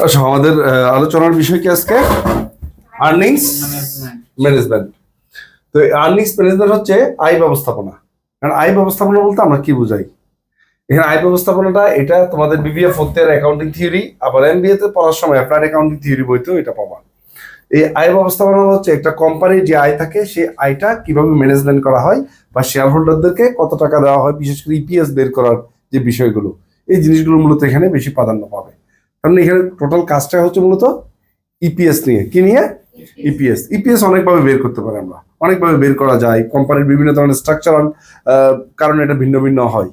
আচ্ছা, আমাদের আলোচনার বিষয় কি আজকে? Earnings management. তো আর্নিংস ম্যানেজমেন্ট হচ্ছে আয় ব্যবস্থাপনা। কারণ আয় ব্যবস্থাপনা বলতে আমরা কি বুঝাই? এখানে আয় ব্যবস্থাপনাটা এটা তোমাদের BBA fourth year accounting theory, আবার এমবিএ তে পড়ার সময় অ্যাপ্লাইড অ্যাকাউন্টিং থিওরি বইতেও এটা পাবা। এই আয় ব্যবস্থাপনা হচ্ছে একটা কোম্পানির যে আয় থাকে সেই আয়টা কিভাবে ম্যানেজমেন্ট করা হয় বা শেয়ার হোল্ডারদেরকে কত টাকা দেওয়া হয়, বিশেষ করে ইপিএস বের করার যে বিষয়গুলো, এই জিনিসগুলো মূলত এখানে বেশি প্রাধান্য পাবে। কারণ এখানে টোটাল কাজটা হচ্ছে মূলত ইপিএস নিয়ে। কি নিয়ে? ইপিএস। ইপিএস অনেকভাবে বের করতে পারে, আমরা অনেকভাবে বের করা যায়। কোম্পানির বিভিন্ন ধরনের স্ট্রাকচারাল কারণে এটা ভিন্ন ভিন্ন হয়।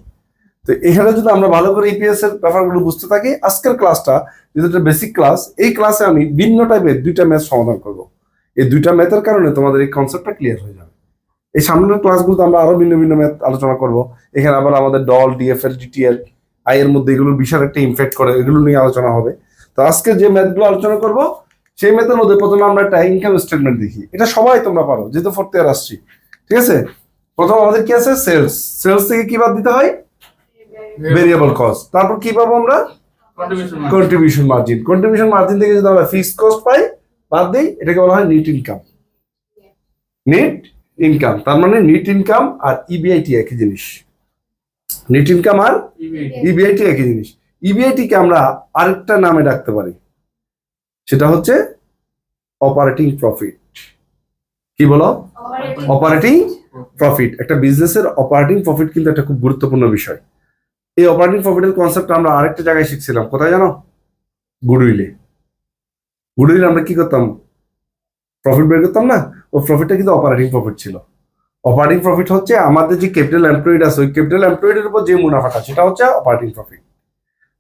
তো এখানে যদি আমরা ভালো করে ইপিএস এর ব্যাপারগুলো বুঝতে থাকি, আজকের ক্লাসটা যেটা বেসিক ক্লাস, এই ক্লাসে আমি ভিন্ন টাইপের দুইটা ম্যাথ সমাধান করব। এই দুইটা ম্যাথের কারণে তোমাদের এই কনসেপ্টটা ক্লিয়ার হয়ে যাবে। এই সামনের ক্লাসগুলোতে আমরা আরো ভিন্ন ভিন্ন ম্যাথ আলোচনা করব। এখানে আবার আমাদের ডল, ডিএফএল, ডিটিএল, আই এর মধ্যে এগুলো বিশাল একটা ইমপ্যাক্ট করে, এগুলো নিয়ে আলোচনা হবে। তো আজকে যে ম্যাথগুলো আলোচনা করব সেই ম্যাথের মধ্যে প্রথমে আমরা একটা ইনকাম স্টেটমেন্ট দেখি। এটা সবাই তোমরা পারো, যেহেতু ফোর্থ ইয়ার আসছি। ঠিক আছে, প্রথম আমাদের কি আছে? সেলস। সেলস থেকে কি বাদ দিতে হয়? Variable cost. তারপর কি পাবো আমরা? Contribution margin. কন্ট্রিবিউশন মার্জিন থেকে যদি আমরা ফিক্সড কস্ট পাই বাদ দিই, এটাকে বলা হয় নেট ইনকাম। নেট ইনকাম তার মানে নেট ইনকাম আর ইবিআইটি একই জিনিস। নেট ইনকাম আর ইবিআইটি একই জিনিস। ইবিআইটি কে আমরা আরেকটা নামে ডাকতে পারি, সেটা হচ্ছে অপারেটিং প্রফিট। কি বলো? Operating profit. একটা বিজনেসের অপারেটিং প্রফিট কিন্তু একটা খুব গুরুত্বপূর্ণ বিষয়। এই অপারেটিং প্রফিটের কনসেপ্ট আমরা আরেকটা জায়গায় শিখছিলাম। কোথায় জানো? গুডউইলে। গুডউইলে আমরা কি করতাম? প্রফিট বের করতাম না? ও প্রফিটটা কিন্তু অপারেটিং প্রফিট ছিল। অপারেটিং প্রফিট হচ্ছে আমাদের যে ক্যাপিটাল এমপ্লয়েড আছে, ওই ক্যাপিটাল এমপ্লয়েডের উপর যে মুনাফাটা, সেটা হচ্ছে অপারেটিং প্রফিট।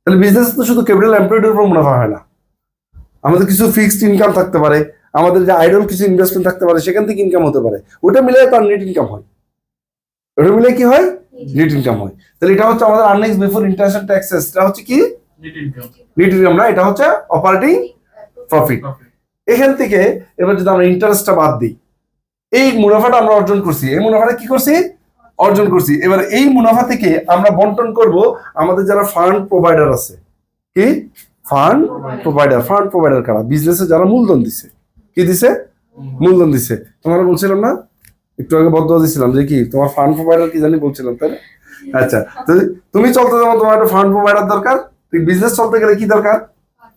তাহলে বিজনেস তো শুধু ক্যাপিটাল এমপ্লয়েডের উপর মুনাফা হয় না, আমাদের কিছু ফিক্সড ইনকাম থাকতে পারে, আমাদের যে আইডল কিছু ইনভেস্টমেন্ট থাকতে পারে, সেখান থেকে ইনকাম হতে পারে। ওটা মিলে তার নেট ইনকাম হয়। ওটা মিলে কি হয়? নেট ইনকাম হয়। তাহলে এটা হচ্ছে আমাদের earnings before interest and taxes. এটা হচ্ছে কি? নেট ইনকাম না, এটা হচ্ছে অপারেটিং প্রফিট। এখান থেকে এবার যদি আমরা ইন্টারেস্টটা বাদ দিই, এই মুনাফাটা আমরা অর্জন করছি, এই মুনাফাটা কি করছি? অর্জন করছি। এবার এই মুনাফা থেকে আমরা বন্টন করব আমাদের যারা ফান্ড প্রোভাইডার আছে। কি? Fund provider. ফান্ড প্রোভাইডার কারা? বিজনেসে যারা মূলধন দিছে। কি দিছে? মূলধন দিছে। তোমরা বলছিলাম না একটু আগে, বদ্ধ দিছিলাম যে কি তোমার ফান্ড প্রোভাইডার কি জানি বলছিলাম, তাই না? আচ্ছা, তো তুমি চলতে যেমন তোমার একটা ফান্ড প্রোভাইডার দরকার, বিজনেস চলতে গেলে কি দরকার?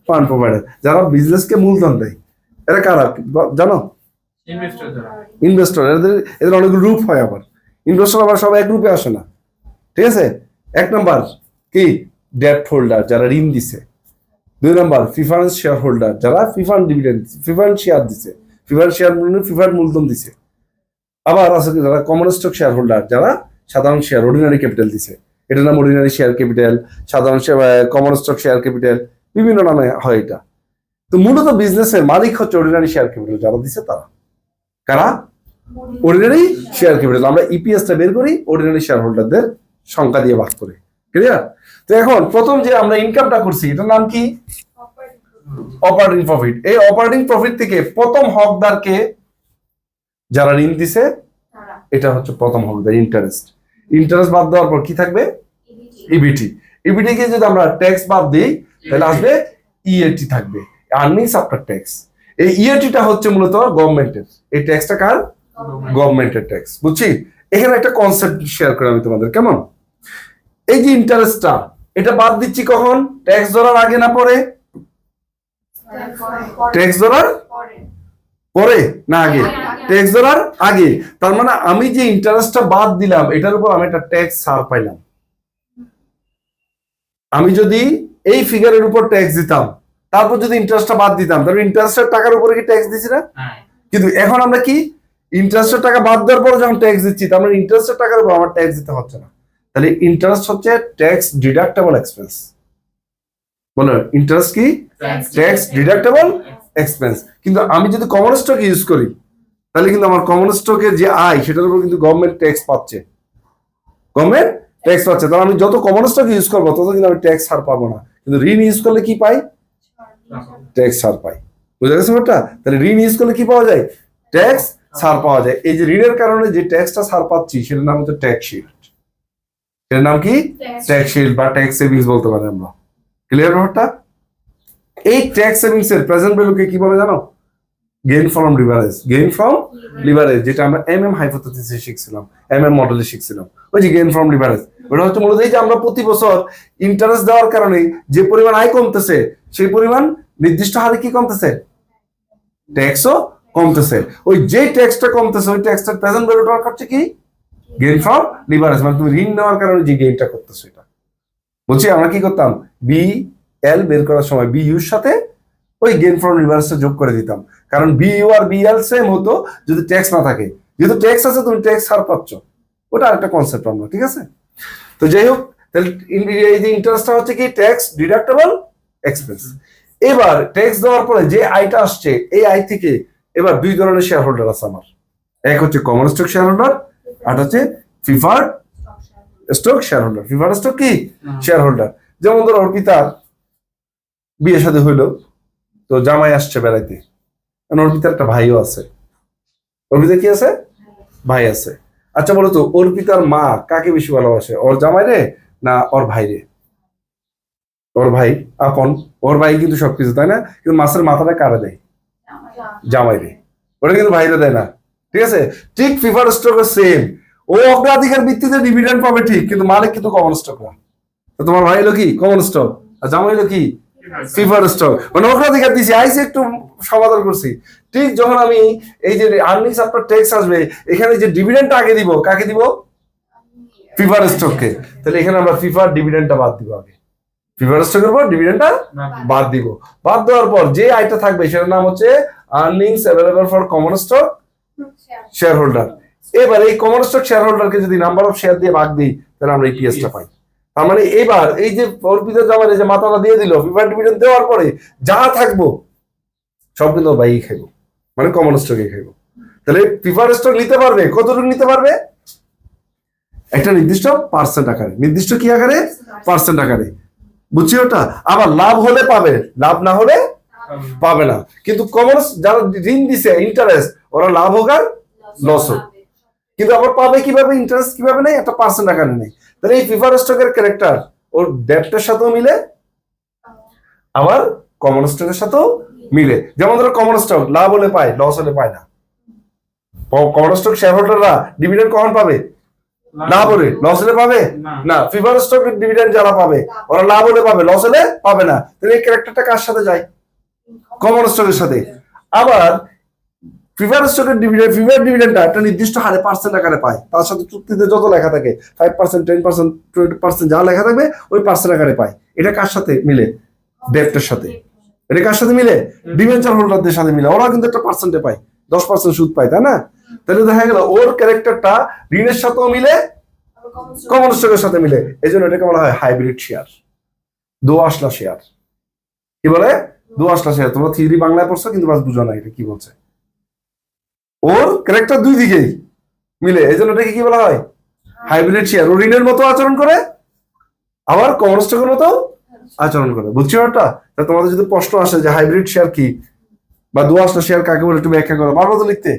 Fund provider. যারা বিজনেসকে মূলধন দেয়, এরা কারা জানো? ইনভেস্টর। এদের অনেকগুলো রূপ হয়। আবার ইনভেস্টর আবার সব এক রূপে আসে না। ঠিক আছে, এক নাম্বার কি? ডেট হোল্ডার, যারা ঋণ দিছে। দুই নাম্বার প্রিফারেন্স শেয়ার হোল্ডার, যারা প্রিফারেন্স ডিভিডেন্ড, প্রিফারেন্স শেয়ার দিছে, প্রিফারেন্স শেয়ার মানে প্রিফারেন্স মূলধন দিছে। আবার আছে যারা কমন স্টক শেয়ার হোল্ডার, যারা সাধারণ শেয়ার অর্ডিনারি ক্যাপিটাল দিছে। এটার নাম অর্ডিনারি শেয়ার ক্যাপিটাল, সাধারণ কমন স্টক শেয়ার ক্যাপিটাল, বিভিন্ন নামে হয় এটা। তো মূলত বিজনেসের মালিক হচ্ছে অর্ডিনারি শেয়ার ক্যাপিটাল, যারা দিছে তারা। কারা? Ordinary share capital. আমরা ইপিএসটা বের করি অর্ডিনারি শেয়ার হোল্ডারদের সংখ্যা দিয়ে ভাগ করে। ক্লিয়ার? তো এখন প্রথম যে আমরা ইনকামটা করছি, এটার নাম কি? Operating profit. এই অপারেটিং প্রফিট থেকে প্রথম হকদারকে যারা ঋণ দিছে, এটা হচ্ছে প্রথম হকদার। ইন্টারেস্ট। ইন্টারেস্ট বাদ দেওয়ার পর কি থাকবে? ইবিটি। ইবিটি কে যদি আমরা ট্যাক্স বাদ দিই, তাহলে আসবে ইএটি থাকবে, আর্নিংস আফটার ট্যাক্স। এই ইএটিটা হচ্ছে মূলত গভর্নমেন্টের। এই ট্যাক্সটা কার? গভর্নমেন্টের ট্যাক্স। বুঝছি? এখানে একটা কনসেপ্ট শেয়ার করে আমি তোমাদের। কেমন? এই যে ইন্টারেস্টটা, এটা বাদ দিচ্ছি কখন? ট্যাক্স ধরার আগে না পরে? ট্যাক্স ধরার পরে না আগে? ট্যাক্স ধরার আগে। তার মানে আমি যে ইন্টারেস্টটা বাদ দিলাম, এটার উপর আমি একটা ট্যাক্স ছাড় পাইলাম। আমি যদি এই ফিগারের উপর ট্যাক্স দিতাম, তারপর যদি ইন্টারেস্টটা বাদ দিতাম, তাহলে ইন্টারেস্টের টাকার উপরে কি ট্যাক্স দিছি না? কিন্তু এখন আমরা কি ইন্টারেস্টের টাকা বাদ দেওয়ার পরে যখন ট্যাক্স দিচ্ছি, তার মানে ইন্টারেস্টের টাকার উপর আমার ট্যাক্স দিতে হচ্ছে না। তাহলে ইন্টারেস্ট হচ্ছে ট্যাক্স ডিডাক্টেবল এক্সপেন্স। বলো, ইন্টারেস্ট কি? Tax deductible expense. কিন্তু আমি যদি কমন স্টক ইউজ করি, তাহলে কিন্তু আমার কমন স্টকের যে আয়, সেটার উপর কিন্তু গভর্নমেন্ট ট্যাক্স পাচ্ছে। গভর্নমেন্ট ট্যাক্স পাচ্ছে। তাহলে আমি যত কমন স্টক ইউজ করবো, তত কিন্তু আমি ট্যাক্স ছাড় পাবো না। কিন্তু ঋণ ইউজ করলে কি পাই? ট্যাক্স ছাড় পাই। বুঝা গেছে ব্যাপারটা? তাহলে ঋণ ইউজ করলে কি পাওয়া যায়? ট্যাক্স ছাড় পাওয়া যায়। এই যে ঋণের কারণে যে ট্যাক্সটা ছাড় পাচ্ছি, সেটার নাম হচ্ছে ট্যাক্স শিল্ড। এর নাম কি? ট্যাক্স শিল্ড বা ট্যাক্স সেভিংস বলতে পারি আমরা। ক্লিয়ার ব্যাপারটা? এই ট্যাক্স সেভিংস এর প্রেজেন্ট ভ্যালুকে কি বলে জানো? Gain from leverage. Gain from leverage, যেটা আমরা হাইপোথেসিসে শিখছিলাম, মডেলে শিখছিলাম, ওই যে গেইন ফ্রম লিভারেজ। ওটা হচ্ছে মূলত এই যে আমরা প্রতি বছর ইন্টারেস্ট দেওয়ার কারণে যে পরিমাণ আয় কমতেছে, সেই পরিমাণ নির্দিষ্ট হারে কি কমতেছে? ট্যাক্সও কমতেছে। ওই যে ট্যাক্সটা কমতেছে, ওই ট্যাক্সটার প্রেজেন্ট ভ্যালুটা হচ্ছে কি? Gain from leverage. মানে তুমি ঋণ নেওয়ার কারণে যে গেইনটা করতেছো এটা। বলছি আমরা কি করতাম? বি এল বের করার সময় বি ইউর সাথে ওই গেইন ফ্রম লিভারেজটা যোগ করে দিতাম, কারণ বি ইউ আর বি এল সেম হতো যদি ট্যাক্স না থাকে। যেহেতু ট্যাক্স আছে, তুমি ট্যাক্স ছাড় পাচ্ছ, ওটা আরেকটা কনসেপ্ট আমরা, ঠিক আছে? তো যাই হোক, তাহলে এই যে ইন্টারেস্টটা হচ্ছে কি? Tax deductible expense. এবার ট্যাক্স দেওয়ার পরে যে আয়টা আসছে, এই আয় থেকে এবার দুই ধরনের শেয়ার হোল্ডার আছে আমার। এক হচ্ছে কমন স্টক শেয়ার হোল্ডার, আর হচ্ছে preferred stock shareholder. Preferred stock কি? Shareholder. যেমন ধরো অর্পিতার বিয়ে শাদী হইলো, তো জামাই আসছে বেড়াইতে, অর্পিতার একটা ভাইও আছে। অর্পিতার কি আছে? ভাই আছে। আচ্ছা বলো তো, অর্পিতার মা কাকে বেশি ভালোবাসে, ওর জামাই রে না ওর ভাই রে? ওর ভাই আপন, ওর ভাই কিন্তু সবকিছু, তাই না? কিন্তু মাছের মাথাটা কারে দেয়? জামাই রে। ওটা কিন্তু ভাইরে দেয় না, ঠিক আছে? ঠিক প্রিফার্ড স্টক সেম, ও অগ্রাধিকার ভিত্তিতে ডিভিডেন্ড পাবে ঠিক, কিন্তু মালিক কিন্তু কমন স্টক না। তো তোমার ভাই হলো কি? কমন স্টক, আর জামাই হলো কি? Preferred stock. মানে অগ্রাধিকার দিছি, আইসি একটু সমাধান করছি। ঠিক যখন আমি এই যে আর্নিংস আফটার ট্যাক্স আসবে, এখানে যে ডিভিডেন্ডটা আগে দিব, কাকে দিব? প্রিফার্ড স্টককে। তাহলে এখানে আমরা প্রিফার্ড ডিভিডেন্ডটা বাদ দিব আগে, প্রিফার্ড স্টকের পর ডিভিডেন্ডটা বাদ দিব। বাদ দেওয়ার পর যে আয়টা থাকবে সেটার নাম হচ্ছে earnings available for common stock share holder. এবার এই কমন স্টক শেয়ার হোল্ডারকে যদি নাম্বার অফ শেয়ার দিয়ে ভাগ দিই, তাহলে আমরা ইপিএসটা পাই। তার মানে এবার এই যে অর্পিত জামাই যে মাথাটা দিয়ে দিল, প্রিফার্ড ডিভিডেন্ড দেওয়ার পরে যা থাকবো সব কিন্তু বাইই খাইবো, মানে কমন স্টকে খাইবো। তাহলে প্রিফার্ড স্টক নিতে পারবে কতটুকু নিতে পারবে? একটা নির্দিষ্ট পার্সেন্ট আকারে। নির্দিষ্ট কি আকারে? পার্সেন্ট আকারে। বুঝছি ওটা? আবার লাভ হলে পাবে, লাভ না হলে পাবে না। কিন্তু কমন যারা ঋণ দিছে ইন্টারেস্ট, ওরা লাভ হোক আর লস হোক, কিন্তু আবার পাবে কিভাবে? ইন্টারেস্ট কিভাবে নেই? একটা পার্সেন্ট আকারে নেই। তাহলে এই প্রিফার্ড স্টকের ক্যারেক্টার ওর ডেপ্টের সাথেও মিলে, আবার কমন স্টকের সাথেও মিলে। যেমন ধরো কমন স্টক লাভ হলে পায়, লস হলে পায় না। কমন স্টক শেয়ার হোল্ডাররা ডিভিডেন্ড কখন পাবে? লাভ হলে। লস হলে পাবে না। প্রিফার্ড স্টক ডিভিডেন্ড যারা পাবে, ওরা লাভ হলে পাবে, লস হলে পাবে না। তাহলে এই ক্যারেক্টারটা কার সাথে যায়? কমন স্টকের সাথে। আবার প্রিফার্ড স্টকের ডিভিডেন্ড, প্রিফার্ড ডিভিডেন্ডটা একটা নির্দিষ্ট হারে পার্সেন্ট আকারে পায়, তার সাথে চুক্তিতে যত লেখা থাকে 5%, 10%, 20% যা লেখা থাকবে ওই পার্সেন্ট আকারে পায়। এটা কার সাথে মিলে? ডেপ্টের সাথে। এটা কার সাথে মিলে? ডিবেঞ্চার হোল্ডারদের সাথে মিলে। ওরা কিন্তু একটা পার্সেন্টে পায়, 10% সুদ পায়, তাই না? তাহলে দেখা গেল ওর ক্যারেক্টারটা ঋণের সাথেও মিলে, কমন স্টকের সাথে মিলে। এই জন্য এটাকে বলা হয় হাইব্রিড শেয়ার, দোআঁশলা শেয়ার। কি বলে? দোআঁশলা শেয়ার। তোমরা থিওরি বাংলায় পড়ছো, কিন্তু বাস বুঝো না এটা কি বলছে। ওর ক্যারেক্টার দুই দিকেই মিলে, এই জন্য এটাকে কি বলা হয়? Hybrid share. ও ঋণের মতো আচরণ করে, আবার কমন স্টকের মতো আচরণ করে। বুঝছো ওটা? তা তোমাদের যদি প্রশ্ন আসে যে হাইব্রিড শেয়ার কি বা দোআঁশলা শেয়ার কাকে বলে, একটু ব্যাখ্যা করো, পারবো তো লিখতে?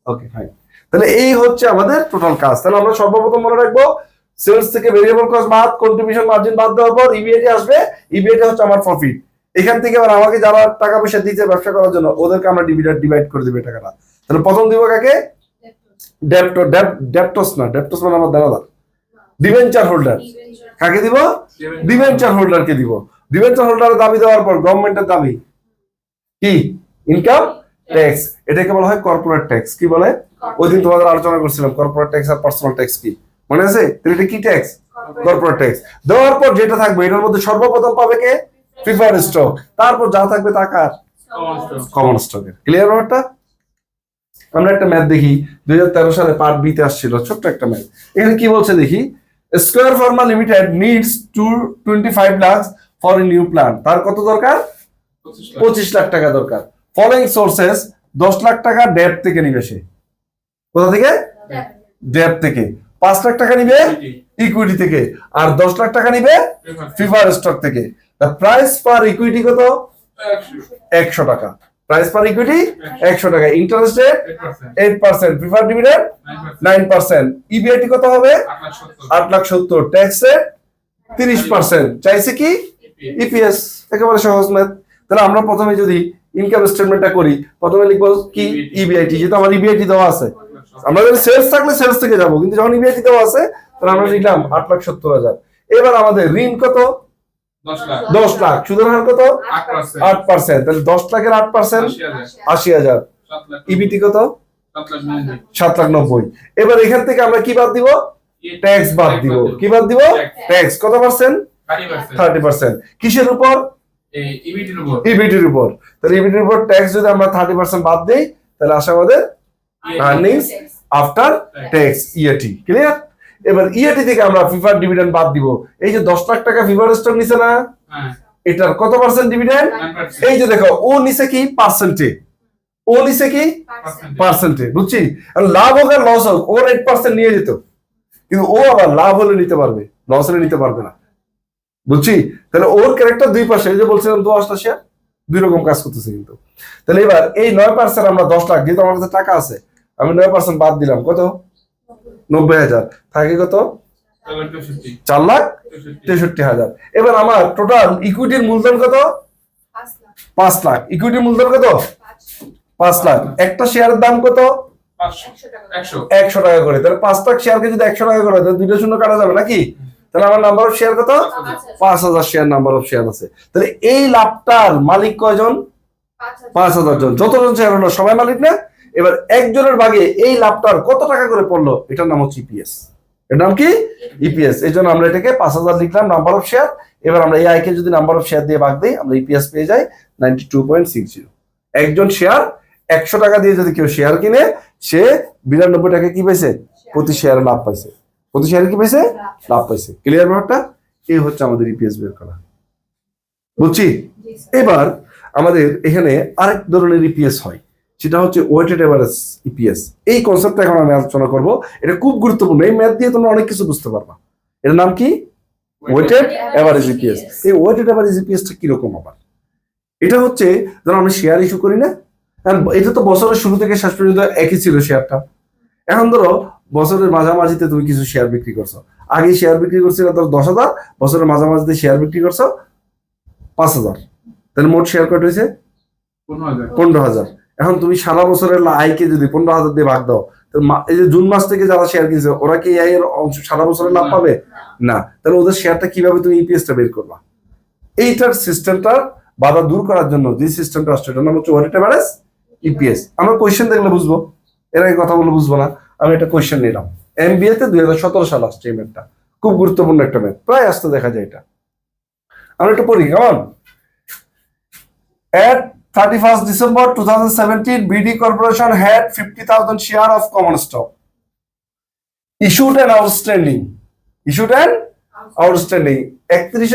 Okay fine. তাহলে এই হচ্ছে আমাদের টোটাল কাজ। তাহলে আমরা সর্বপ্রথম মনে রাখবো, সেলস থেকে ভেরিয়েবল কস্ট বাদ, কন্ট্রিবিউশন মার্জিন বাদ দেওয়ার পর ইবিএটি আসবে। ইবিএটি হচ্ছে আমার প্রফিট। এখান থেকে আবার আমাকে যারা টাকা পয়সা দিতে ব্যবসা করার জন্য, ওদেরকে আমরা ডিভাইড করে দিবে টাকাটা। তাহলে প্রথম দিব কাকে? ডেপ্টস না, ডেপ্টস মানে আমার দানাদার, ডিবেঞ্চার হোল্ডার। কাকে দিব? ডিবেঞ্চার হোল্ডারকে দিব। ডিবেঞ্চার হোল্ডারের দাবি দেওয়ার পর গভর্নমেন্টের দাবি কি? Income tax. এটাকে বলা হয় কর্পোরেট ট্যাক্স। কি বলে? ওই দিন তোমাদের আলোচনা করছিলাম কর্পোরেট ট্যাক্স আর পার্সোনাল ট্যাক্স কি, মনে আছে? তাহলে এটা কি ট্যাক্স? Corporate tax. দেওয়ার পর যেটা থাকবে এটার মধ্যে সর্বপ্রথম পাবে কে? Preferred stock. তারপর যা থাকবে তা কার? কমন স্টকের। ক্লিয়ার ব্যাপারটা? আমরা একটা ম্যাথ দেখি, 2013 সালে পার্ট বি তে আসছিল, ছোট্ট একটা ম্যাথ। এখানে কি বলছে দেখি, square Pharma limited needs 25 lakh for a new plan. তার কত দরকার? 25 লাখ টাকা দরকার। ফলোইং সোর্সেস, 10 লাখ টাকা ডেট থেকে নিবে সে। কোথা থেকে? ডেট থেকে। 5 লাখ টাকা নিবে ইকুইটি থেকে, আর 10 লাখ টাকা নিবে প্রিফার্ড স্টক থেকে। দ্য প্রাইস পার ইকুইটি কত? 100 টাকা। প্রাইস পার ইকুইটি 100 টাকা। Interest rate 8%, preferred dividend 9%। EBIT কত হবে? 8,70,000। Tax rate 30%। চাইছে কি? ইপিএস। একেবারে সহজ ম্যাথ। তাহলে আমরা প্রথমে যদি ইনকাম স্টেটমেন্টটা করি, প্রথমে লিখবো কি ইবিআইটি, যেহেতু আমার ইবিআইটি দেওয়া আছে। আমরা যদি সেলস থাকলে সেলস থেকে যাবো, কিন্তু যখন ইবিআইটি দেওয়া আছে তাহলে আমরা লিখলাম 8,70,000। এবার আমাদের ঋণ কত? 10 লাখ। সুদের হার কত? 8%। তাহলে 10 লাখের 8% 80,000। ইবিটি কত? 7,90,000। এবার এখান থেকে আমরা কি বাদ দিব? ট্যাক্স বাদ দিব। কি বাদ দিব? ট্যাক্স। কত পার্সেন্ট? 30%। কিসের উপর? ইবিটির উপর। তাহলে ইবিটির উপর ট্যাক্স যদি আমরা 30% বাদ দেই, তাহলে আসে আমাদের earnings after tax, EAT. Clear? এবার ইএটি থেকে আমরা প্রিফার্ড ডিভিডেন্ড বাদ দিব। এই যে 10 লাখ টাকা প্রিফার্ড স্টক নিছে না, এটার কত পার্সেন্ট ডিভিডেন্ড? এই যে দেখো, ও নিছে কি পার্সেন্টে, ও নিছে কি পার্সেন্টে, বুঝছি? আর লাভ হোক আর লস হোক, ওর 8% নিয়ে যেত, কিন্তু ও আবার লাভ হলে নিতে পারবে, লস হলে নিতে পারবে না, বুঝছি? তাহলে ওর ক্যারেক্টার দুই পাশে, এই যে বলছিলাম 10টা শেয়ার দুই রকম কাজ করতেছে কিন্তু। তাহলে এবার এই 9% আমরা 10 লাখ, যেহেতু আমার কাছে টাকা আছে, আমি 9% বাদ দিলাম, কত? 90,000। থাকে কত? 4,63,000। এবার আমার টোটাল ইকুইটির মূলধন কত? 5 লাখ। ইকুইটির মূলধন কত? 5 লাখ। একটা শেয়ারের দাম কত? 100 টাকা করে। তাহলে 5 লাখ শেয়ারকে যদি 100 টাকা করে, তাহলে 2টা শূন্য কাটা যাবে নাকি? তাহলে আমার নাম্বার অফ শেয়ার কত? 5,000 শেয়ার নাম্বার অফ শেয়ার আছে। তাহলে এই লাভটার মালিক কয়জন? 5,000 জন। যতজন শেয়ার হলো সবাই মালিক না? এবার একজনের ভাগে এই লাভটার কত টাকা করে পড়লো, এটার নাম হচ্ছে ইপিএস। এর নাম কি? ইপিএস। এই জন্য আমরা এটাকে 5,000 লিখলাম নাম্বার অফ শেয়ার। এবার আমরা এই আয়কে যদি নাম্বার অফ শেয়ার দিয়ে ভাগ দিই, আমরা ইপিএস পেয়ে যাই 92.60। একজন শেয়ার 100 টাকা দিয়ে যদি কেউ শেয়ার কিনে, সে 92 টাকা কি পাইছে? প্রতি শেয়ারে লাভ পাইছে। প্রতি শেয়ারে কি পাইছে? লাভ পাইছে। ক্লিয়ার ব্যাপারটা? এই হচ্ছে আমাদের ইপিএস বের করা, বুঝছি? এবার আমাদের এখানে আরেক ধরনের ইপিএস হয়, সেটা হচ্ছে ওয়েটেড এভারেজ ইপিএস। এই কনসেপ্টটা এখন আমি আলোচনা করব। এটা খুব গুরুত্বপূর্ণ, এই ম্যাথ দিয়ে তোমরা অনেক কিছু বুঝতে পারবা। এর নাম কি? Weighted average EPS. এই ওয়েটেড এভারেজ ইপিএসটা কিরকম আবার? এটা হচ্ছে, ধরো আমরা শেয়ার ইস্যু করি না, এটা তো বছরের শুরু থেকে শেষ পর্যন্ত একই ছিল শেয়ারটা। এখন ধরো বছরের মাঝামাঝিতে তুমি কিছু শেয়ার বিক্রি করছো, আগে শেয়ার বিক্রি করছিলে ধরো 10,000, বছরের মাঝামাঝিতে শেয়ার বিক্রি করছো 5,000, তাহলে মোট শেয়ার কত হয়েছে? 15,000। এখন তুমি সারা বছরের আয়কে যদি 15,000 দিয়ে ভাগ দাও, এই যে জুন মাস থেকে যারা শেয়ার কিনছে, ওরা কি এই আয়ের অংশ সারা বছরের লাভ পাবে? না। তাহলে ওদের শেয়ারটা কিভাবে তুমি ইপিএসটা বের করবা? এইটার সিস্টেমটার বাধা দূর করার জন্য যে সিস্টেমটা আসছে, এটার নাম হচ্ছে ওয়েটেড এভারেজ ইপিএস। আমরা কোয়েশ্চেন দেখলে বুঝবো, এর আগে কথা বলে বুঝবো না। আমি একটা কোয়েশ্চেন নিলাম, এমবিএ তে 2017 সাল আসছে এই ম্যাথটা, খুব গুরুত্বপূর্ণ একটা ম্যাথ, প্রায় আসতে দেখা যায় এটা। আমরা একটু পড়ি, কেমন? At 31st December 2017, BD Corporation had 50,000 share of common stock. Issued and outstanding. 31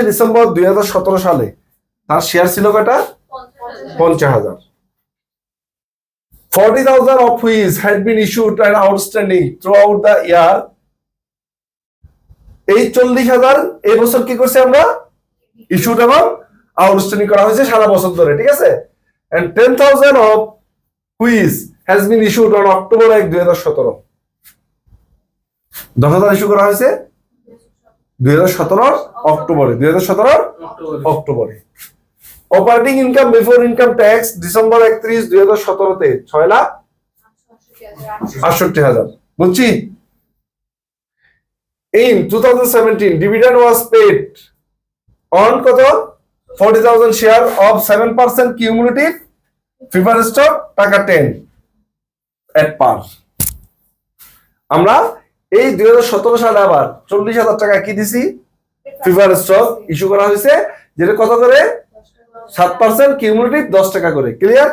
December 2017 সালে তার শেয়ার ছিল কয়টা? 50,000। 40,000 of which had been issued and outstanding throughout the year. এই 40,000 এই বছর কি করছে আমরা? ইস্যুড এবং আউটস্ট্যান্ডিং করা হয়েছে সারা বছর ধরে, ঠিক আছে? And 10,000 of which has been issued on October 1, 2017. 10,000 issue করা হয়েছে 2017 অক্টোবরে। Operating income before income tax December 31, 2017 তে 6,68,000, বুঝছি? In 2017, dividend was paid on কত? 40,000 share of 7% cumulative preferred stock, টাকা 10 at par. আমরা এই 2017 সালে আবার 40,000 টাকা কি দিছি? প্রিফারেন্স স্টক ইস্যু করা হয়েছে, যেটা কত করে? 7% কিউমুলেটিভ 10 টাকা করে। ক্লিয়ার?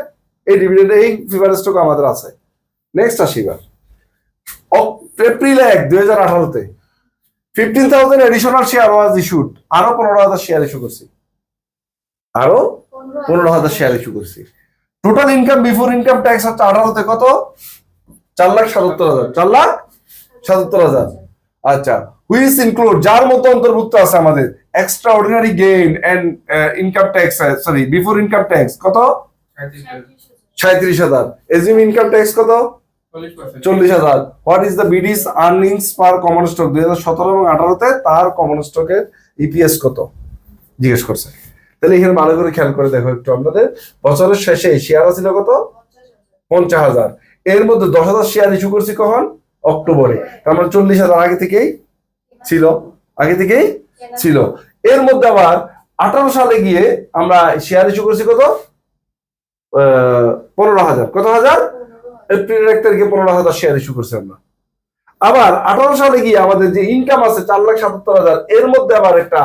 এই ডিভিডেন্ড, এই প্রিফারেন্স স্টক আমাদের আছে। নেক্সট আসি এবার এপ্রিল 1, 2018 তে 15,000 এডিশনাল শেয়ার ওয়াজ ইস্যুড। আরো 15,000 শেয়ার ইস্যু করছি, total income before income tax হচ্ছে 18 তে কত? 4,77,000। আচ্ছা, হুইচ ইনক্লুড, যার মতো অন্তর্ভুক্ত আছে আমাদের extraordinary gain and income tax, sorry before income tax কত? 37,000। এজিউম ইনকাম ট্যাক্স কত? 40,000। হোয়াট ইজ দ্য বিডিস আর্নিংস পার কমন স্টক 2017 এবং 18 তে তার কমন স্টকের ইপিএস কত জিজ্ঞেস করছে। তাহলে এখানে ভালো করে খেয়াল করে দেখো একটু, আমাদের বছরের শেষে শেয়ার ছিল কত? 50,000। এর মধ্যে 10,000 শেয়ার ইস্যু করছি কখন? অক্টোবরে। তার মানে 40,000 আগে থেকেই ছিল। এর মধ্যে আবার 18 সালে গিয়ে আমরা শেয়ার ইস্যু করছি কত? 15,000। কত হাজার? এপ্রিলের 1 তারিখে 15,000 শেয়ার ইস্যু করছি আমরা। আবার 18 সালে গিয়ে আমাদের যে ইনকাম আছে 4,77,000, এর মধ্যে আবার একটা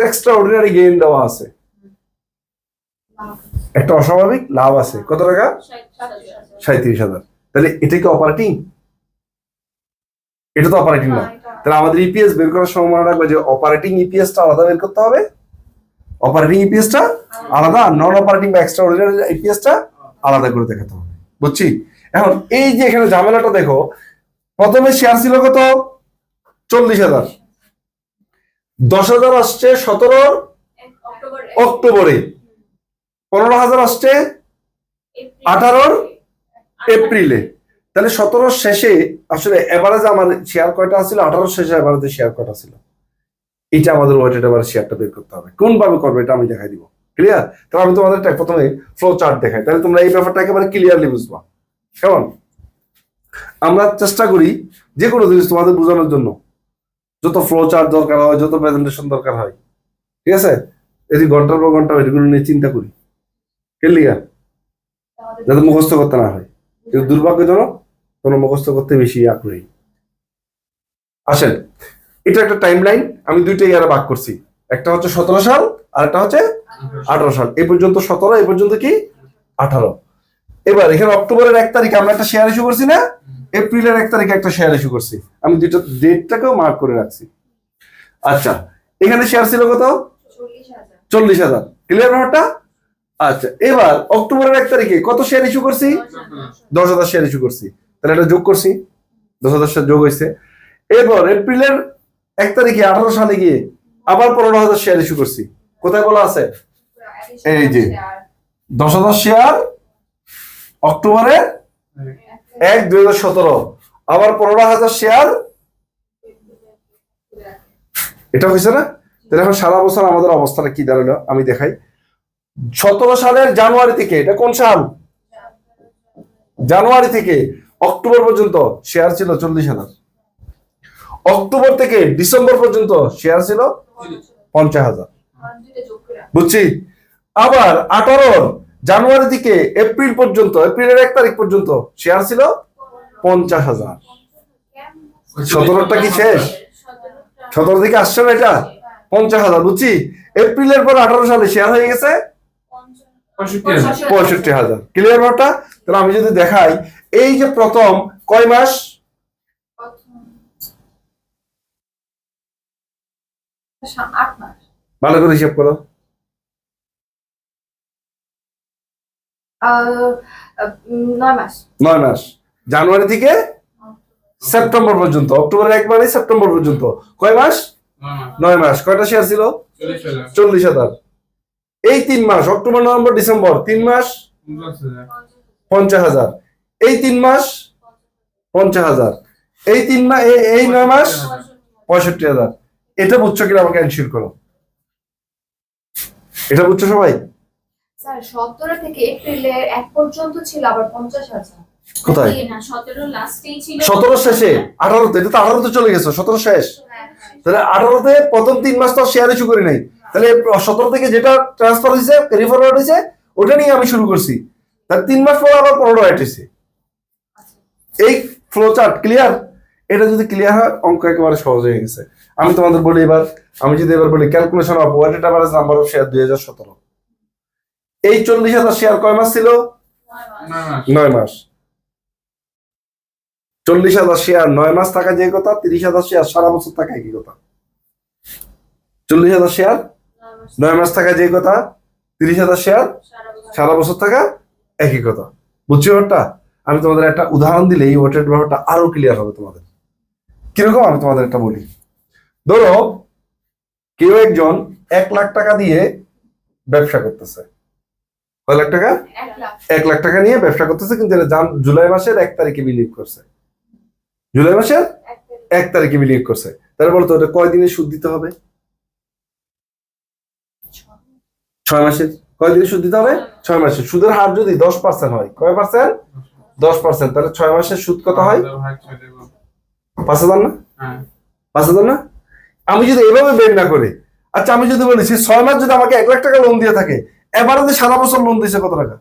এক্সট্রা অর্ডিনারি গেইন দেওয়া আছে, একটা অস্বাভাবিক লাভ আছে। কত টাকা? 37,000। তাহলে এটা কি অপারেটিং? এটা তো অপারেটিং না। তাহলে আমাদের ইপিএস বের করার সময় মনে রাখবে যে অপারেটিং ইপিএসটা আলাদা বের করতে হবে, অপারেটিং ইপিএসটা আলাদা, নন অপারেটিং বা এক্সট্রা অর্ডিনারি ইপিএসটা আলাদা করে দেখাতে হবে। বুঝছি? এখন এই যে এখানে ঝামেলাটা দেখো, প্রথমে শেয়ার ছিল কত? 40,000। 10,000 আসছে 17 অক্টোবরে, 15,000 আসছে 18 এপ্রিলে। তাহলে 17 শেষে আসলে এভারেজ আমার শেয়ার কয়টা ছিল? 18 শেষে এভারেজে শেয়ার কয়টা ছিল? এটা আমাদের ওয়েটেড এবার শেয়ারটা বের করতে হবে। কোন ভাবে করবে এটা আমি দেখাই দিব। ক্লিয়ার? তাহলে আমি তোমাদের প্রথমে ফ্লো চার্ট দেখাই, তাহলে তোমরা এই ব্যাপারটা একেবারে ক্লিয়ারলি বুঝবা। কেমন? আমরা চেষ্টা করি যে কোনো জিনিস তোমাদের বোঝানোর জন্য, যত ফ্লো চার্ট দরকার হয়, যত প্রেজেন্টেশন দরকার হয়, ঠিক আছে, এই ঘন্টার পর ঘন্টা এগুলো নিয়ে চিন্তা করি। ক্লিয়ার? যাতে মুখস্থ করতে না হয়। কিন্তু দুর্ভাগ্যজনক তোমরা মুখস্থ করতে বেশি আগ্রহী। আসেন, এটা একটা টাইম লাইন, আমি দুইটা ইয়ারে ভাগ করছি। একটা হচ্ছে 17 সাল আর একটা হচ্ছে 18 সাল। এই পর্যন্ত 17, এই পর্যন্ত কি 18। এবার এখানে অক্টোবরের 1 তারিখে আমরা একটা শেয়ার ইস্যু করছি না? এপ্রিলের 1 তারিখে একটা শেয়ার ইস্যু করছি। আমি দুইটা ডেটটাকেও মার্ক করে রাখছি। আচ্ছা, এখানে শেয়ার ছিল কত? 40,000। ক্লিয়ার ব্যাপারটা? আচ্ছা, এবার অক্টোবরের 1 তারিখে কত শেয়ার ইস্যু করছি? 10,000 শেয়ার ইস্যু করছি। তাহলে এটা যোগ করছি, 10,000 শেয়ার যোগ হয়েছে। এরপর এপ্রিলের 1 তারিখে 18 সালে গিয়ে আবার 15,000 শেয়ার ইস্যু করছি। কোথায় বলা আছে? এই যে 10,000 শেয়ার অক্টোবরে 1/2017, আবার 15,000 শেয়ার। এটা হয়েছে না? তাহলে এখন সারা বছর আমাদের অবস্থাটা কি দাঁড়ালো আমি দেখাই। 17 সালের জানুয়ারি থেকে, এটা কোন সাল? জানুয়ারি থেকে অক্টোবর পর্যন্ত শেয়ার ছিল 40,000। অক্টোবর থেকে ডিসেম্বর পর্যন্ত শেয়ার ছিল 50,000। বুঝছি? আবার 18 জানুয়ারি থেকে এপ্রিল পর্যন্ত, এপ্রিলের 1 তারিখ পর্যন্ত শেয়ার ছিল 50,000। 17টা কি শেষ? 17 থেকে আসছে না এটা? 50,000। বুঝছি? এপ্রিলের পর 18 সালে শেয়ার হয়ে গেছে 65,000। ক্লিয়ার ব্যাপারটা? তাহলে আমি যদি দেখাই, এই যে প্রথম কয় মাস? ভালো করে হিসাব করো। 9 মাস। জানুয়ারি থেকে সেপ্টেম্বর পর্যন্ত, অক্টোবরের 1 মানে সেপ্টেম্বর পর্যন্ত কয় মাস? 9 মাস। কয়টা শেয়ার ছিল? 40,000। এই 3 মাস, অক্টোবর নভেম্বর ডিসেম্বর, 3 মাস 50,000। এই 3 মাস 50,000। এই 3 মাস, এই 9 মাস 65,000। এটা বুঝছো কিনা আমাকে এনশিওর করো। এটা বুঝছো সবাই? স্যার 17 থেকে এপ্রিলের 1 পর্যন্ত ছিল আবার 50,000। কোথায়? না 17 লাস্টেই ছিল। 17 শেষে, 18তে। এটা তো 18তে চলে গেছে, 17 শেষ। তাহলে 18তে প্রথম 3 মাস তো শেয়ার ইস্যু করি নাই। তাহলে 17 থেকে যেটা ট্রান্সফার হয়েছে, ক্যারি ফরওয়ার্ড হয়েছে, ওটা নিয়ে আমি শুরু করছি। তার 3 মাস পর আবার 15 অ্যাড হয়েছে। এই ফ্লো চার্ট ক্লিয়ার? এটা যদি ক্লিয়ার হয়, অঙ্ক একেবারে সহজ হয়ে গেছে। আমি তোমাদের বলি এবার, আমি যদি এবার বলি calculation of weighted average number of share 2017। এই 40,000 শেয়ার কয় মাস ছিল? 9 মাস। 40,000 শেয়ার 9 মাস থাকা যে কথা, 30,000 শেয়ার সারা বছর থাকা একই কথা। 40,000 শেয়ার 9 মাস থাকা যে কথা, 30,000 শেয়ার সারা বছর থাকা একই কথা। বুঝছো ব্যাপারটা? আমি তোমাদের একটা উদাহরণ দিলে এই ওয়েটেড ব্যাপারটা আরো ক্লিয়ার হবে তোমাদের। কিরকম আমি তোমাদের একটা বলি। ধরো কেউ একজন 1 লাখ টাকা দিয়ে ব্যবসা করতেছে। কয় লাখ টাকা? 1 লাখ টাকা নিয়ে ব্যবসা করতেছে, কিন্তু জুলাই মাসের 1 তারিখে বিলিভ করছে। জুলাই মাসের 1 তারিখে বিলিভ করছে। তাহলে বলতো এটা কয় দিনে সুদ দিতে হবে? 6 মাসের কয় দিনে সুদ দিতে হবে? 6 মাসের। সুদের হার যদি 10% হয়, কয় পার্সেন্ট? 10%। তাহলে 6 মাসের সুদ কত হয়? 5,000 না? 5,000 না? আমি যদি এভাবে বের না করে, আচ্ছা আমি যদি বলি 6 মাস যদি আমাকে 1 লাখ টাকা লোন দিয়ে থাকে, এভারেজে সারা বছর লোন দিয়েছে কত টাকা?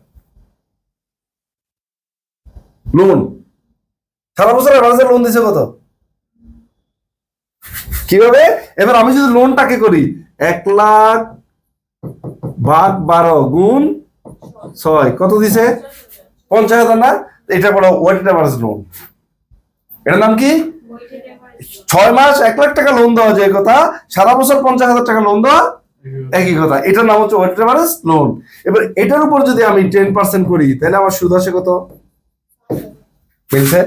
লোন সারা বছর এভারেজে লোন দিয়েছে কত? কিভাবে? এবার আমি যদি লোনটাকে করি 1 লাখ ভাগ 12 গুণ 6 কত দিছে? 50,000 না? এটা বড় ওয়েটেড এভারেজ লোন। এটার নাম কি? 6 মাস 1 লাখ টাকা লোন দেওয়া যায় কথা, সারা বছর 50,000 টাকা লোন দেওয়া একই কথা। এটার নাম হচ্ছে ওয়েটেড এভারেজ লোন। এবার এটার উপর যদি আমি 10% করি তাহলে আমার সুদ আসে কত? মিলছে?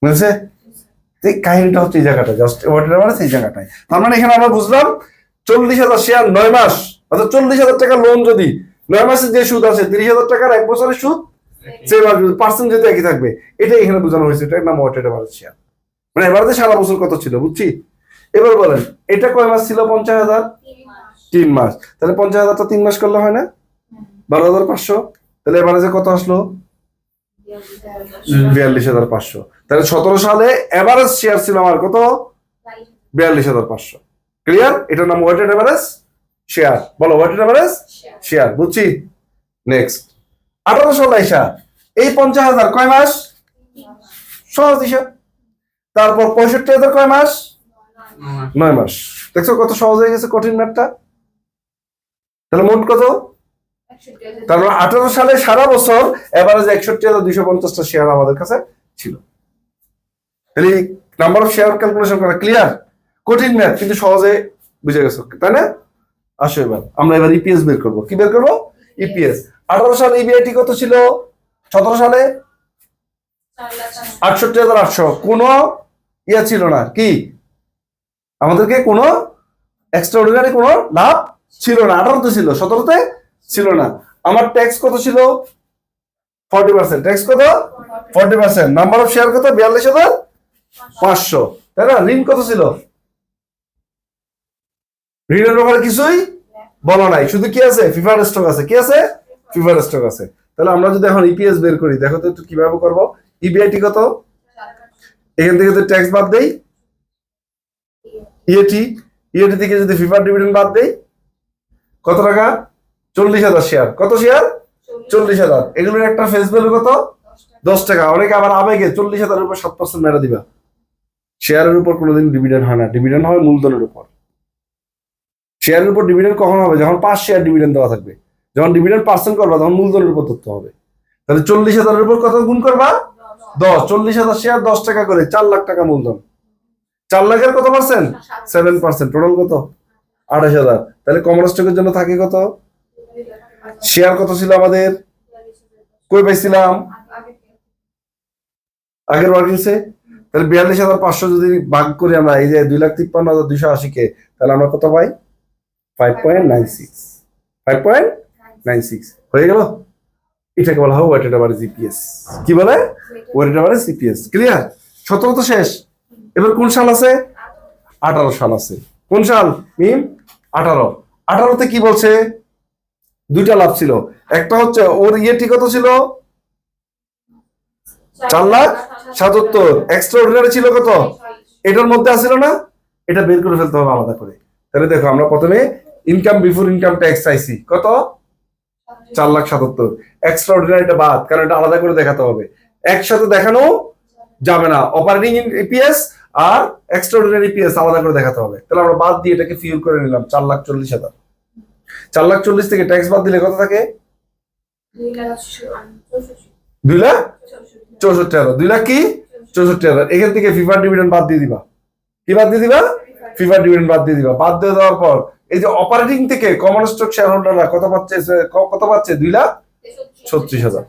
মিলছে? কাহিনীটা হচ্ছে এই জায়গাটা, জাস্ট ওয়েটেড এভারেজ এই জায়গাটায়। তার মানে এখানে আমরা বুঝলাম 40,000 শেয়ার 9 মাস, অর্থাৎ 40,000 টাকা লোন যদি 9 মাসের যে সুদ আছে 30,000 টাকার 1 বছরের সুদ সেম আসবে, পার্সেন্ট যদি একই থাকবে। এটাই এখানে বোঝানো হয়েছে, এটার নাম ওয়েটেড এভারেজ শেয়ার। মানে এভারেজে সারা বছর কত ছিল বুঝছি। এবার বলেন এটা কয় মাস ছিল? 50,000 3 মাস। তাহলে 50,000টা 3 মাস করলে হয় না? 12,500। তাহলে এভারেজে কত আসলো? 42,500। তাহলে 17 সালে এভারেজ শেয়ার ছিল আমার কত? 42,500। ক্লিয়ার? এটার নাম ওয়েটেড এভারেজ শেয়ার। বলো ওয়েটেড এভারেজ শেয়ার। বুঝছি। নেক্সট 18 সাল আইসা এই 50,000 কয় মাস? সহজ হিসাব। তারপর 65,000 কয় মাস? 9 মাস। দেখছো কত সহজ হয়ে গেছে কঠিন ম্যাথটা? তাহলে মোট কত? তারপর 18 সালে সারা বছর এভারেজ 61,250টা শেয়ার আমাদের কাছে ছিল। তাহলে নাম্বার অফ শেয়ার ক্যালকুলেশন করা ক্লিয়ার? কঠিন ম্যাথ কিন্তু সহজে বুঝে গেছো, তাই না? আসো এবার আমরা ইপিএস বের করবো। কি বের করবো? ইপিএস। 18 সালে ইবিআইটি কত ছিল? 17 সালে 68,800। কোনো ইয়া ছিল না, কি আমাদেরকে কোনো এক্সট্রাঅর্ডিনারি কোনো লাভ ছিল না। 18তে ছিল, 17তে ছিল না। আমার ট্যাক্স কত ছিল? 40%। ট্যাক্স কত? 40%। নাম্বার অফ শেয়ার কত? 42,500। তাই না? ঋণ কত ছিল? ঋণের ব্যাপারে কিছুই বলা নাই, শুধু কি আছে? ফিফার স্টক আছে। কি আছে? ফিফার স্টক আছে। তাহলে আমরা যদি এখন ইপিএস বের করি, দেখো তো একটু কিভাবে করবো। ইবিআইটি কত? এখান থেকে যদি ট্যাক্স বাদ দেই, ইএটি থেকে যদি ফিফার ডিভিডেন্ড বাদ দেই, কত টাকা? 40,000 শেয়ার। কত শেয়ার? 40,000। এগুলোর একটা ফেস ভ্যালু কত? 10 টাকা। অনেকে আবার আবেগে 40,000 উপর 7% মেরা দিবা। শেয়ারের উপর কোনোদিন ডিভিডেন্ড হয় না, ডিভিডেন্ড হয় মূলধনের উপর। শেয়ারের উপর ডিভিডেন্ড কখন হবে? যখন 5 শেয়ার ডিভিডেন্ড দেওয়া থাকবে। যখন ডিভিডেন্ড পার্সেন্ট করবা তখন মূলধনের উপর ধরতে হবে। তাহলে 40,000 উপর কত গুণ করবা? 10। 40,000 শেয়ার 10 টাকা করে 4 লাখ টাকা মূলধন। 4 লাখের কত পার্সেন্ট? 7%। টোটাল কত? 28,000। তাহলে কমন স্টকের জন্য থাকে কত? শেয়ার কত ছিল আমাদের? কই পাইছিলাম? আগের ওয়ার্কিংসে। তাহলে 42,500 যদি ভাগ করি আমরা এই যে 2,53,280 কে, তাহলে আমরা কত পাই? 5.96। 5.96 হয়ে গেল। এটাকে বলা হয় ওয়েটেড এভারেজ ইপিএস। কি বলে? Weighted average EPS. ক্লিয়ার? 17 তো শেষ। এবার কোন সাল আছে? 18 সাল আছে। কোন সাল মিম? 18। 18তে কি বলছে? দুইটা লাভ ছিল। একটা হচ্ছে ওর ইয়েটি কত ছিল? 4,77,000। এক্সট্রা অর্ডিনারি ছিল কত? এটার মধ্যে আসছিল না? এটা বের করে ফেলতে হবে আলাদা করে। তাহলে দেখো আমরা প্রথমে ইনকাম বিফোর ইনকাম ট্যাক্স চাইছি কত? 4,77,000। এক্সট্রা অর্ডিনারিটা বাদ, কারণ এটা আলাদা করে দেখাতে হবে। একসাথে দেখানো যাবে না। অপারেটিং ইপিএস আর এক্সট্রা অর্ডিনারি ইপিএস আলাদা করে দেখাতে হবে। তাহলে আমরা বাদ দিয়ে এটাকে ফিউল করে নিলাম 4,40,000। 4,40,000 থেকে ট্যাক্স বাদ দিলে কত থাকে? 2,64,000। 2 লাখ কি? 64,000। এখান থেকে ফিফার ডিভিডেন্ড বাদ দিয়ে দিবা। কি বাদ দিয়ে দিবা? ফিফার ডিভিডেন্ড বাদ দিয়ে দিবা। বাদ দিয়ে দেওয়ার পর এই যে অপারেটিং থেকে কমন স্টক শেয়ার হোল্ডাররা কত পাচ্ছে? 2,36,000।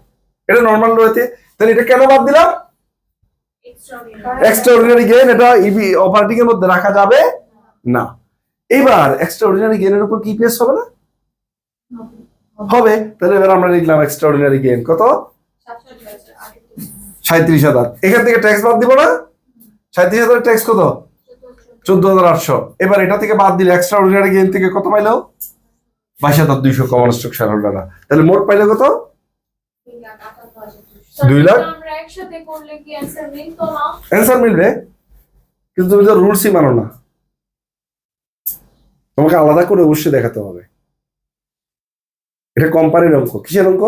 এটা নরমাল রয়েছে। তাহলে এটা কেন বাদ দিলাম? Extra ordinary gain. এটা অপারেটিং এর মধ্যে রাখা যাবে না। এবার এক্সট্রা অর্ডিনারি গেইনের উপর কি ইপিএস হবে না? হবে। তাহলে এবার আমরা লিখলাম এক্সট্রা অর্ডিনারি গেইন কত? 37,000। এখান থেকে ট্যাক্স বাদ দিব না? 37,000 ট্যাক্স কত? 14,800। এবার এটা থেকে বাদ দিলে এক্সট্রা অর্ডিনারি গেইন থেকে কত পাইলো? 22,200 কমন স্টক শেয়ার হোল্ডাররা, তাহলে মোট পাইলে কত? 2 লাখ। আমরা একসাথে করলে কি অ্যান্সার মিলতো না? অ্যান্সার মিলবে, কিন্তু তুমি তো রুলসই মানো না, তোমাকে আলাদা করে অবশ্যই দেখাতে হবে। এটা কোম্পানির অঙ্ক, কিসের অঙ্ক?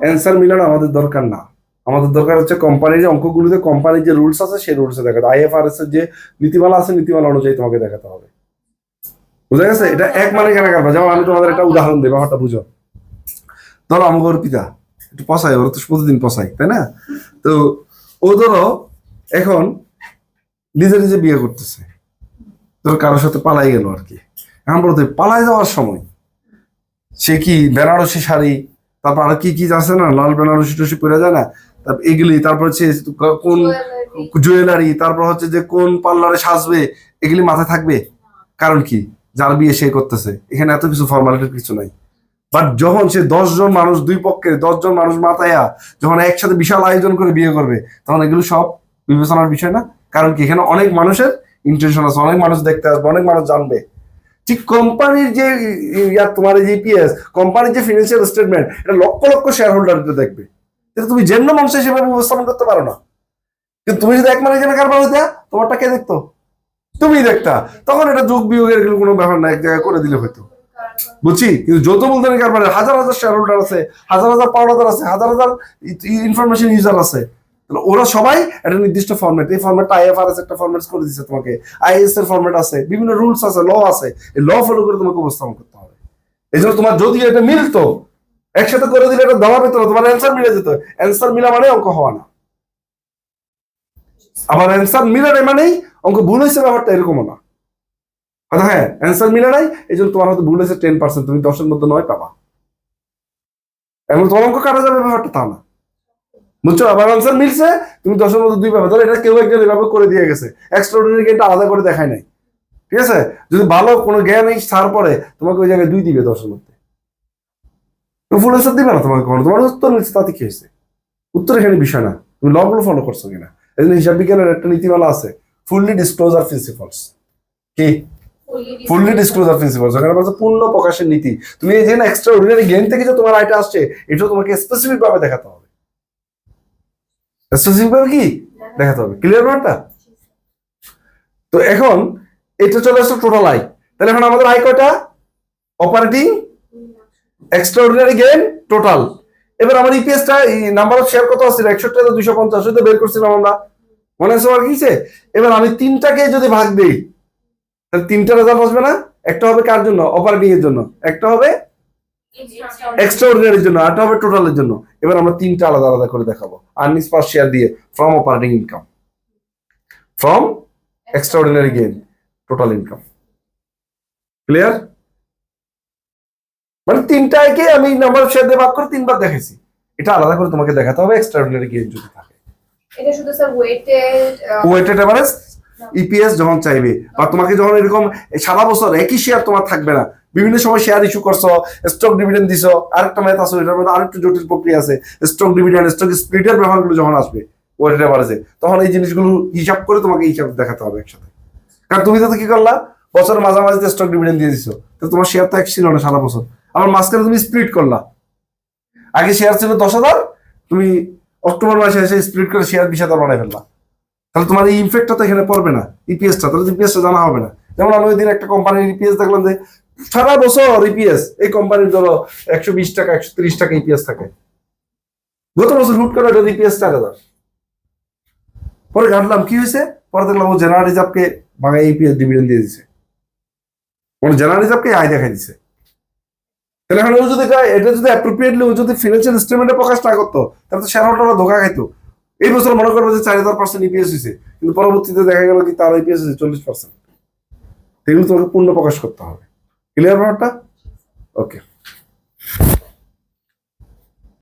অ্যান্সার মিলানো আমাদের দরকার না, আমাদের দরকার হচ্ছে কোম্পানির অঙ্কগুলোতে কোম্পানির যে রুলস আছে সেই রুলসে দেখাতে, আইএফআরএস এর যে নীতিমালা আছে নীতিমালা অনুযায়ী তোমাকে দেখাতে হবে। বুঝা গেছে? এটা এক মানে কেন কারবার, যেমন আমি তোমাদের একটা উদাহরণ দিই, ব্যাপারটা বুঝো। ধরো আমার পিতা একটু পচাই, ওরা তো প্রতিদিন পচাই, তাই না? তো ও ধরো এখন নিজে নিজে বিয়ে করতেছে, ধরো কারোর সাথে পালাই গেল আর কি। এখন বলতে পালাই যাওয়ার সময় সে কি বেনারসি শাড়ি, তারপর আর কি কি আছে না, লাল বেনারসি টসি পরে যায় না, তারপর এগুলি, তারপর হচ্ছে কোন জুয়েলারি, তারপর হচ্ছে যে কোন পার্লারে সাজবে, এগুলি মাথায় থাকবে। কারণ কি? যার বিয়ে সে করতেছে, এখানে এত কিছু ফর্মালিটির কিছু নাই। বাট যখন সে 10 জন মানুষ, দুই পক্ষের 10 জন মানুষ মাথায়া যখন একসাথে বিশাল আয়োজন করে বিয়ে করবে, তখন এগুলো সব বিবেচনার বিষয় না। কারণ কি? এখানে অনেক মানুষের ইন্টেনশন আছে, অনেক মানুষ দেখতে আসবে, অনেক মানুষ জানবে। ঠিক কোম্পানির যে তোমার যে ইপিএস, কোম্পানির যে ফিনান্সিয়াল স্টেটমেন্ট, এটা লক্ষ লক্ষ শেয়ার হোল্ডার দেখবে, কিন্তু তুমি জেন্য মানুষ সেভাবে উপস্থাপন করতে পারো না। কিন্তু তুমি যদি এক ম্যানেজারের কারবার হইতা, তোমারটা কে দেখতো? তুমি দেখতা। তখন এটা যোগ বিয়োগের কোনো ব্যাপার না, এক জায়গায় করে দিলে হয়তো, বুঝছি। কিন্তু যৌথ মূলধনী কারবারে হাজার হাজার শেয়ার হোল্ডার আছে, হাজার হাজার পাওয়ার আছে, হাজার হাজার ইনফরমেশন ইউজার আছে, ওরা সবাই একটা নির্দিষ্ট ফরম্যাট, এই ফরম্যাটটা আইএফআরএস একটা ফরম্যাট করে দিচ্ছে তোমাকে, আইএস এর ফরম্যাট আছে, বিভিন্ন রুলস আছে, ল আছে, এই ল ফলো করে তোমাকে উপস্থাপন করতে হবে। এই জন্য তোমার যদি এটা মিলতো, একসাথে করে দিলে এটা দেওয়া পেত না, তোমার অ্যান্সার মিলে যেত। অ্যান্সার মিলা মানে অঙ্ক হওয়া না, আবার অ্যান্সার মিলে নাই মানেই অঙ্ক ভুল হয়েছে, ব্যাপারটা এরকমও না। হ্যাঁ, অ্যান্সার মিলে নাই, এই জন্য তোমার হয়তো ভুল হয়েছে 10%, তুমি 10-এর মধ্যে 9 পাবা, এমন তোমার অঙ্ক কাটা যাবে, ব্যাপারটা তা না, বুঝছো? আবার আনসার মিলছে, তুমি 10-এর মধ্যে 2 পাবে। ধরো এটা কেউ একজন এভাবে করে দিয়ে গেছে, এক্সট্রাঅর্ডিনারি জ্ঞানটা আলাদা করে দেখায় নাই, ঠিক আছে? যদি ভালো কোনো জ্ঞান এই ছাড় পরে, তোমাকে ওই জায়গায় 2 দিবে 10-এর মধ্যে, ফুল অ্যান্সার দিবে না তোমাকে কখনো। তোমার উত্তর মিলছে তাতে কি হয়েছে? উত্তর এখানে বিষয় না, তুমি লগুলো ফলো করছো কিনা। এই জন্য হিসাব বিজ্ঞানের একটা নীতিমালা আছে, ফুললি ডিসক্লোজার প্রিন্সিপালস। কি? ফুললি ডিসক্লোজার প্রিন্সিপালস, ওখানে বলছে পূর্ণ প্রকাশের নীতি। তুমি এই যে এক্সট্রা অর্ডিনারি জ্ঞান থেকে যে তোমার আইটা আসছে, এটাও তোমাকে স্পেসিফিক ভাবে দেখাতে হবে, স্পেসিফিক ভাবে কি দেখাতে হবে। ক্লিয়ার ব্যাপারটা? তো এখন এটা চলে আসছে টোটাল আয়। তাহলে এখন আমাদের আয় কয়টা? Operating, extra ordinary gain, total. এবার আমার ইপিএসটা নাম্বার অফ শেয়ার কত আছে? 61,250 তো বের করছিলাম আমরা, মনে আছে আমার কিছে? এবার আমি 3টাকে যদি ভাগ দিই, তাহলে 3টা রেজাল্ট আসবে না? একটা হবে কার জন্য? অপারেটিং এর জন্য, একটা হবে এক্সট্রা অর্ডিনারির জন্য, আরটা হবে টোটালের জন্য। এবার আমরা 3টা আলাদা আলাদা করে দেখাবো, আর্নিংস পার শেয়ার দিয়ে, from operating income, from extra ordinary gain, total income. Clear? মানে 3টাকে আমি নাম্বার অফ শেয়ার দিয়ে ভাগ করে 3বার দেখেছি, এটা আলাদা করে তোমাকে দেখাতে হবে এক্সট্রা অর্ডিনারি গেইন যদি থাকে। এটা শুধু স্যার ওয়েটেড এভারেজ ইপিএস যখন চাইবে, বা তোমাকে যখন এরকম সারা বছর একই শেয়ার তোমার থাকবে না, বিভিন্ন সময় শেয়ার ইস্যু করছো, স্টক ডিভিডেন্ড দিছো, আরেকটা ম্যাথ আছে, এটার মধ্যে আরেকটু জটিল প্রক্রিয়া আছে, স্টক ডিভিডেন্ড, স্টক স্প্লিটের ব্যাপারগুলো যখন আসবে ওয়েটেড এভারেজে, তখন এই জিনিসগুলো হিসাব করে তোমাকে হিসাব দেখাতে হবে একসাথে। কারণ তুমি তো কি করলা, বছরের মাঝামাঝিতে স্টক ডিভিডেন্ড দিয়ে দিছো, তো তোমার শেয়ার তো এক ছিল না সারা বছর, আবার মাঝখানে তুমি স্প্লিট করলা। আগে শেয়ার ছিল 10,000, তুমি অক্টোবর মাসে এসে স্প্লিট করে শেয়ার 20,000 বানাই ফেললা, তাহলে তোমার এই ইনফেক্টটা তো এখানে পড়বে না, ইপিএসটা, তাহলে ইপিএসটা জানা হবে না। যেমন আমি ওই দিন একটা কোম্পানির ইপিএস দেখলাম যে সারা বছর ইপিএস, এই কোম্পানির ধরো 120 টাকা 130 টাকা ইপিএস থাকে, গত বছর হুট করে এটা ইপিএস 4,000। পরে ঘাটলাম কি হয়েছে, পরে দেখলাম ও জেনারেল রিজার্ভকে ভাঙায় ইপিএস ডিভিডেন্ড দিয়ে দিছে, মানে জেনারেল রিজার্ভকে আয় দেখাই দিছে। তাহলে এখন ও যদি এটা যদি অ্যাপ্রোপ্রিয়েটলি ও যদি ফিনান্সিয়াল স্টেটমেন্টে প্রকাশ না করতো, তাহলে তো শেয়ার হোল্ডাররা ধোকা খাইতো। এই বছর মনে করবো যে 4,000% ইপিএস হয়েছে, কিন্তু পরবর্তীতে দেখা গেল কি তার ইপিএস হয়েছে 40%। এগুলো তোমাকে পূর্ণ প্রকাশ করতে হবে। ক্লিয়ার ব্যাপারটা? ওকে।